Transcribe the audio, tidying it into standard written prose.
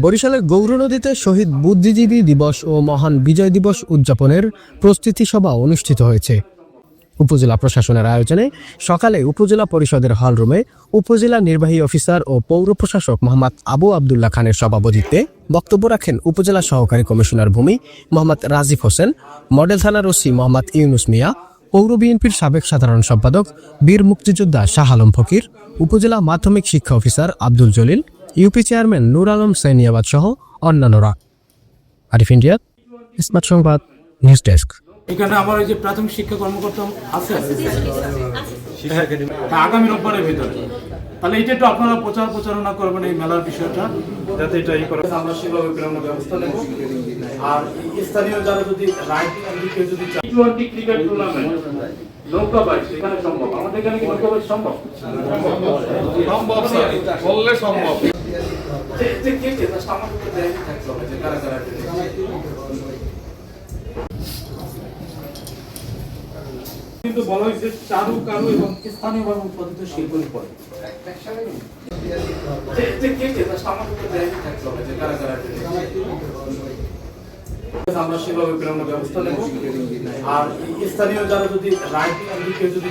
বরিশালের গৌরনদীতে শহীদ বুদ্ধিজীবী দিবস ও মহান বিজয় দিবস উদযাপনের প্রস্তুতি সভা অনুষ্ঠিত হয়েছে। উপজেলা প্রশাসনের আয়োজনে সকালে উপজেলা পরিষদের হলরুমে উপজেলা নির্বাহী অফিসার ও পৌর প্রশাসক মোহাম্মদ আবু আবদুল্লাহ খানের সভাপতিত্বে বক্তব্য রাখেন উপজেলা সহকারী কমিশনার ভূমি মোহাম্মদ রাজিফ হোসেন, মডেল থানার ওসি মোহাম্মদ ইউনুস মিয়া, পৌর বিএনপির সাবেক সাধারণ সম্পাদক বীর মুক্তিযোদ্ধা শাহ আলম ফকির, উপজেলা মাধ্যমিক শিক্ষা officer Abdul Jalil, UP chairman Nur Alam Seniabad সহ অন্যান্যরা। Arif India, smart Sangbad, news desk. এখানে আমার ওই যে প্রাথমিক শিক্ষা কর্মকর্তা আছে আগামী রোববারের ভিতরে, তাহলে এটা একটু আপনারা প্রচারণা করবেন এই মেলার বিষয়টা, যাতে এটা আমরা সেভাবে প্রেরণার ব্যবস্থা নেব। আর স্থানীয় যারা যদি রাইট দিকে যদি টি20 ক্রিকেট টুর্নামেন্ট নৌকা বাইক সেখানে সম্ভব, আমাদের এখানে কি নৌকা বাইক সম্ভব? সম্ভব স্যার, বললে সম্ভব। কিন্তু বলা হয়েছে চারু কারু এবং স্থানীয়ভাবে উৎপাদিত শিল্পের উপরে আমরা সেভাবে প্রেরণার ব্যবস্থা নেব। আর স্থানীয় যারা যদি রাইট দিকে যদি